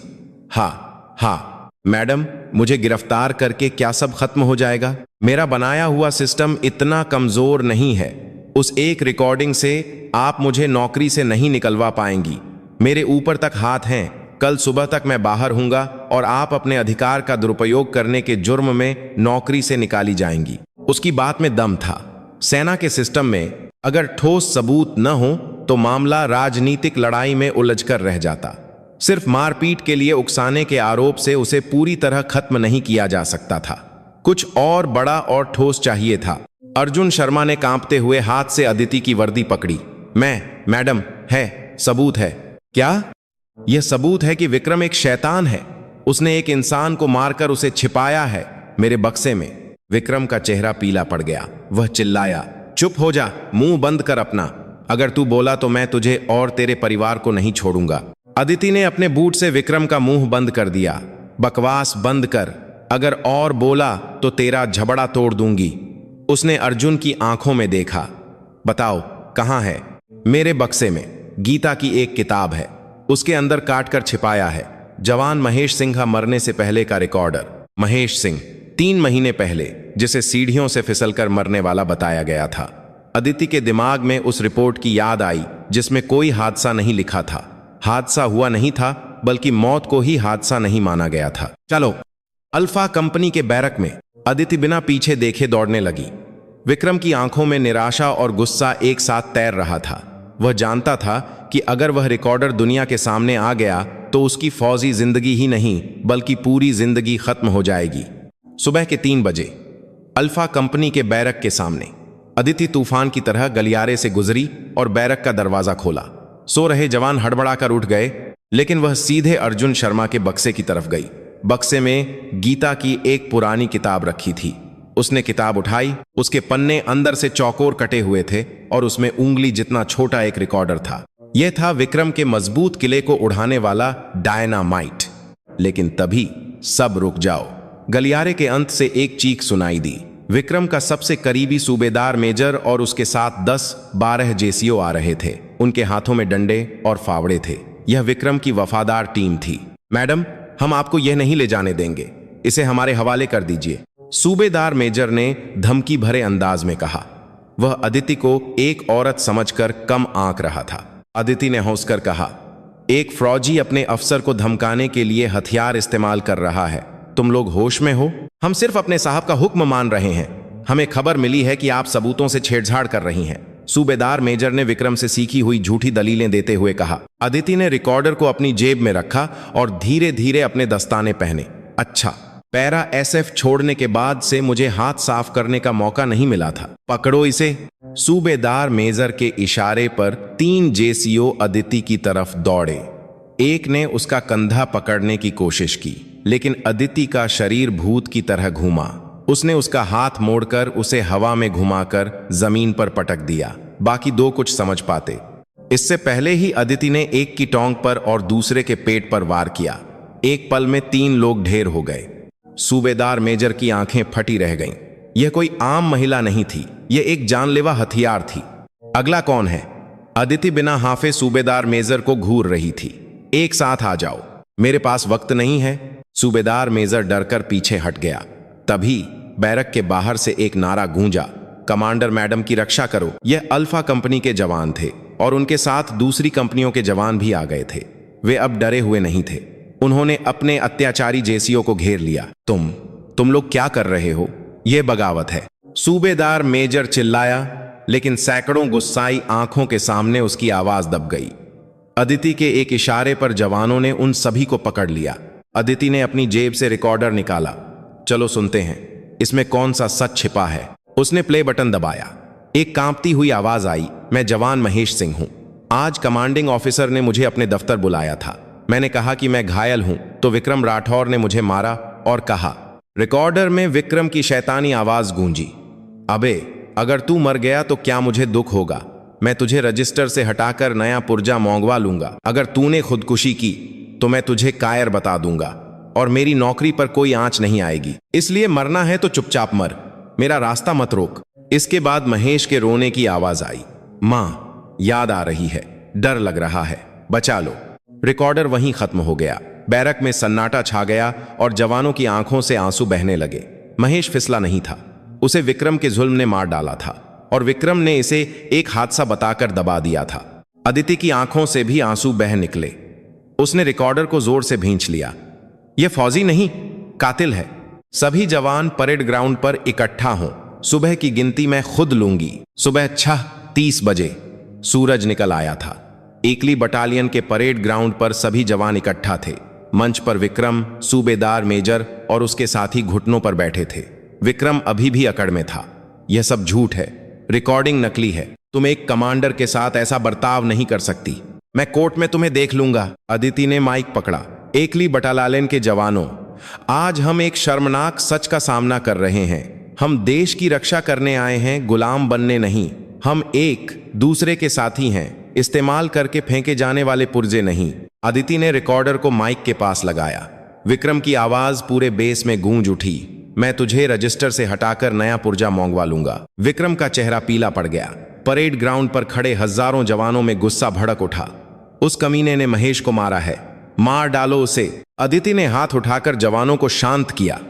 हाँ मैडम, मुझे गिरफ्तार करके क्या सब खत्म हो जाएगा? मेरा बनाया हुआ सिस्टम इतना कमजोर नहीं है। उस एक रिकॉर्डिंग से आप मुझे नौकरी से नहीं निकलवा पाएंगी। मेरे ऊपर तक हाथ हैं। कल सुबह तक मैं बाहर हूंगा और आप अपने अधिकार का दुरुपयोग करने के जुर्म में नौकरी से निकाली जाएंगी। उसकी बात में दम था। सेना के सिस्टम में अगर ठोस सबूत न हो तो मामला राजनीतिक लड़ाई में उलझकर रह जाता। सिर्फ मारपीट के लिए उकसाने के आरोप से उसे पूरी तरह खत्म नहीं किया जा सकता था। कुछ और बड़ा और ठोस चाहिए था। अर्जुन शर्मा ने कांपते हुए हाथ से अदिति की वर्दी पकड़ी। मैडम, है, सबूत है। क्या? यह सबूत है कि विक्रम एक शैतान है। उसने एक इंसान को मारकर उसे छिपाया है मेरे बक्से में। विक्रम का चेहरा पीला पड़ गया। वह चिल्लाया, चुप हो जा, मुंह बंद कर अपना। अगर तू बोला तो मैं तुझे और तेरे परिवार को नहीं छोड़ूंगा। अदिति ने अपने बूट से विक्रम का मुंह बंद कर दिया। बकवास बंद कर। अगर और बोला तो तेरा झबड़ा तोड़ दूंगी। उसने अर्जुन की आंखों में देखा। बताओ कहां है? मेरे बक्से में गीता की एक किताब है। उसके अंदर काट कर छिपाया है जवान महेश सिंह का मरने से पहले का रिकॉर्डर। महेश सिंह 3 महीने पहले जिसे सीढ़ियों से फिसलकर मरने वाला बताया गया था। अदिति के दिमाग में उस रिपोर्ट की याद आई जिसमें कोई हादसा नहीं लिखा था। हादसा हुआ नहीं था, बल्कि मौत को ही हादसा नहीं माना गया था। चलो। अल्फा कंपनी के बैरक में अदिति बिना पीछे देखे दौड़ने लगी। विक्रम की आंखों में निराशा और गुस्सा एक साथ तैर रहा था। वह जानता था कि अगर वह रिकॉर्डर दुनिया के सामने आ गया तो उसकी फौजी जिंदगी ही नहीं, बल्कि पूरी जिंदगी खत्म हो जाएगी। सुबह के 3 बजे अल्फा कंपनी के बैरक के सामने अदिति तूफान की तरह गलियारे से गुजरी और बैरक का दरवाजा खोला। सो रहे जवान हड़बड़ाकर उठ गए, लेकिन वह सीधे अर्जुन शर्मा के बक्से की तरफ गई। बक्से में गीता की एक पुरानी किताब रखी थी। उसने किताब उठाई। उसके पन्ने अंदर से चौकोर कटे हुए थे और उसमें उंगली जितना छोटा एक रिकॉर्डर था। यह था विक्रम के मजबूत किले को उड़ाने वाला डायनामाइट। लेकिन तभी सब रुक जाओ। गलियारे के अंत से एक चीख सुनाई दी। विक्रम का सबसे करीबी सूबेदार मेजर और उसके साथ 10-12 जेसीओ आ रहे थे। उनके हाथों में डंडे और फावड़े थे। यह विक्रम की वफादार टीम थी। मैडम, हम आपको यह नहीं ले जाने देंगे। इसे हमारे हवाले कर दीजिए, सूबेदार मेजर ने धमकी भरे अंदाज में कहा। वह अदिति को एक औरत समझकर कम आंक रहा था। अदिति ने हंसकर कहा, एक फौजी अपने अफसर को धमकाने के लिए हथियार इस्तेमाल कर रहा है। तुम लोग होश में हो? हम सिर्फ अपने साहब का हुक्म मान रहे हैं। हमें खबर मिली है कि आप सबूतों से छेड़छाड़ कर रही हैं। सूबेदार मेजर ने विक्रम से सीखी हुई झूठी दलीलें देते हुए कहा। अदिति ने रिकॉर्डर को अपनी जेब में रखा और धीरे धीरे अपने दस्ताने पहने। अच्छा, पैरा एसएफ छोड़ने के बाद से मुझे हाथ साफ करने का मौका नहीं मिला था। पकड़ो इसे। सूबेदार मेजर के इशारे पर 3 जेसीओ अदिति की तरफ दौड़े। एक ने उसका कंधा पकड़ने की कोशिश की, लेकिन अदिति का शरीर भूत की तरह घूमा। उसने उसका हाथ मोड़कर उसे हवा में घुमाकर जमीन पर पटक दिया। बाकी 2 कुछ समझ पाते। इससे पहले ही अदिति ने एक की टोंक पर और दूसरे के पेट पर वार किया। एक पल में 3 लोग ढेर हो गए। सूबेदार मेजर की आंखें फटी रह गईं। यह कोई आम महिला नहीं थी, यह एक जानलेवा हथियार थी। अगला कौन है? अदिति बिना हाफे सूबेदार मेजर को घूर रही थी। एक साथ आ जाओ, मेरे पास वक्त नहीं है। सूबेदार मेजर डरकर पीछे हट गया। तभी बैरक के बाहर से एक नारा गूंजा, कमांडर मैडम की रक्षा करो। यह अल्फा कंपनी के जवान थे और उनके साथ दूसरी कंपनियों के जवान भी आ गए थे। वे अब डरे हुए नहीं थे। उन्होंने अपने अत्याचारी जेसीओ को घेर लिया। तुम लोग क्या कर रहे हो? यह बगावत है। सूबेदार मेजर चिल्लाया। लेकिन सैकड़ों गुस्साई आंखों के सामने उसकी आवाज दब गई। अदिति के एक इशारे पर जवानों ने उन सभी को पकड़ लिया। अदिति ने अपनी जेब से रिकॉर्डर निकाला। चलो सुनते हैं, इसमें कौन सा सच छिपा है। उसने प्ले बटन दबाया। एक कांपती हुई आवाज आई, मैं जवान महेश सिंह हूं। आज कमांडिंग ऑफिसर ने मुझे अपने दफ्तर बुलाया था। मैंने कहा कि मैं घायल हूं तो विक्रम राठौर ने मुझे मारा और कहा। रिकॉर्डर में विक्रम की शैतानी आवाज गूंजी, अबे अगर तू मर गया तो क्या मुझे दुख होगा। मैं तुझे रजिस्टर से हटाकर नया पुर्जा मंगवा लूंगा। अगर तूने खुदकुशी की तो मैं तुझे कायर बता दूंगा और मेरी नौकरी पर कोई आंच नहीं आएगी। इसलिए मरना है तो चुपचाप मर, मेरा रास्ता मत रोक। इसके बाद महेश के रोने की आवाज आई। मां, याद आ रही है, डर लग रहा है, बचा लो। रिकॉर्डर वहीं खत्म हो गया। बैरक में सन्नाटा छा गया और जवानों की आंखों से आंसू बहने लगे। महेश फिसला नहीं था, उसे विक्रम के जुल्म ने मार डाला था और विक्रम ने इसे एक हादसा बताकर दबा दिया था। अदिति की आंखों से भी आंसू बह निकले। उसने रिकॉर्डर को जोर से भींच लिया। यह फौजी नहीं, कातिल है। सभी जवान परेड ग्राउंड पर इकट्ठा हों, सुबह की गिनती मैं खुद लूंगी। सुबह 6:30 बजे सूरज निकल आया था। एकली बटालियन के परेड ग्राउंड पर सभी जवान इकट्ठा थे। मंच पर विक्रम, सूबेदार मेजर और उसके साथी घुटनों पर बैठे थे। विक्रम अभी भी अकड़ में था। यह सब झूठ है, रिकॉर्डिंग नकली है। तुम एक कमांडर के साथ ऐसा बर्ताव नहीं कर सकती। मैं कोर्ट में तुम्हें देख लूंगा। अदिति ने माइक पकड़ा। एकली बटालियन के जवानों, आज हम एक शर्मनाक सच का सामना कर रहे हैं। हम देश की रक्षा करने आए हैं, गुलाम बनने नहीं। हम एक दूसरे के साथी हैं, इस्तेमाल करके फेंके जाने वाले पुर्जे नहीं। अदिति ने रिकॉर्डर को माइक के पास लगाया। विक्रम की आवाज पूरे बेस में गूंज उठी, मैं तुझे रजिस्टर से हटाकर नया पुर्जा मंगवा लूंगा। विक्रम का चेहरा पीला पड़ गया। परेड ग्राउंड पर खड़े हजारों जवानों में गुस्सा भड़क उठा। उस कमीने ने महेश को मारा है, मार डालो उसे। अदिति ने हाथ उठाकर जवानों को शांत किया।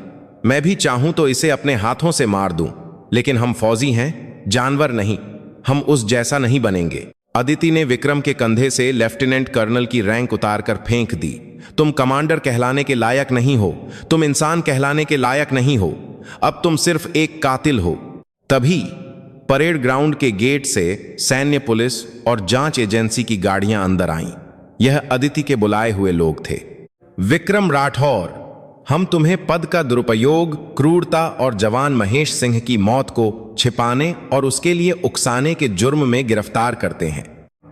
मैं भी चाहूं तो इसे अपने हाथों से मार दूं, लेकिन हम फौजी हैं, जानवर नहीं। हम उस जैसा नहीं बनेंगे। अदिति ने विक्रम के कंधे से लेफ्टिनेंट कर्नल की रैंक उतारकर फेंक दी। तुम कमांडर कहलाने के लायक नहीं हो, तुम इंसान कहलाने के लायक नहीं हो। अब तुम सिर्फ एक कातिल हो। तभी परेड ग्राउंड के गेट से सैन्य, पुलिस और जांच एजेंसी की गाड़ियां अंदर आईं। यह अदिति के बुलाए हुए लोग थे। विक्रम राठौर, हम तुम्हें पद का दुरुपयोग, क्रूरता और जवान महेश सिंह की मौत को छिपाने और उसके लिए उकसाने के जुर्म में गिरफ्तार करते हैं।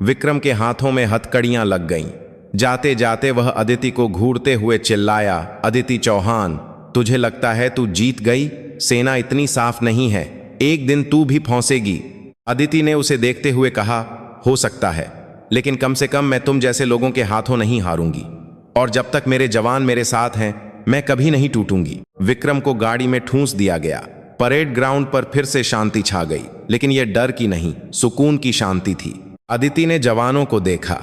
विक्रम के हाथों में हथकड़ियां लग गईं। जाते जाते वह अदिति को घूरते हुए चिल्लाया, अदिति चौहान, तुझे लगता है तू जीत गई? सेना इतनी साफ नहीं है, एक दिन तू भी फंसेगी। अदिति ने उसे देखते हुए कहा, हो सकता है, लेकिन कम से कम मैं तुम जैसे लोगों के हाथों नहीं हारूंगी। और जब तक मेरे जवान मेरे साथ हैं, मैं कभी नहीं टूटूंगी। विक्रम को गाड़ी में ठूंस दिया गया। परेड ग्राउंड पर फिर से शांति छा गई, लेकिन यह डर की नहीं, सुकून की शांति थी। अदिति ने जवानों को देखा।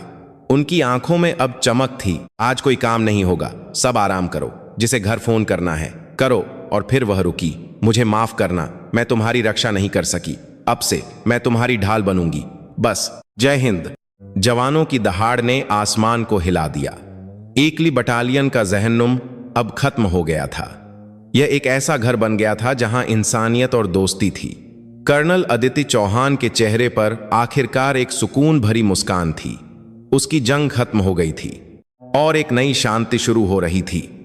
उनकी आंखों में अब चमक थी। आज कोई काम नहीं होगा, सब आराम करो। जिसे घर फोन करना है करो। और फिर वह रुकी। मुझे माफ करना, मैं तुम्हारी रक्षा नहीं कर सकी। अब से मैं तुम्हारी ढाल बनूंगी, बस। जय हिंद। जवानों की दहाड़ ने आसमान को हिला दिया। एकली बटालियन का जहन्नुम अब खत्म हो गया था। यह एक ऐसा घर बन गया था जहां इंसानियत और दोस्ती थी। कर्नल अदिति चौहान के चेहरे पर आखिरकार एक सुकून भरी मुस्कान थी। उसकी जंग खत्म हो गई थी और एक नई शांति शुरू हो रही थी।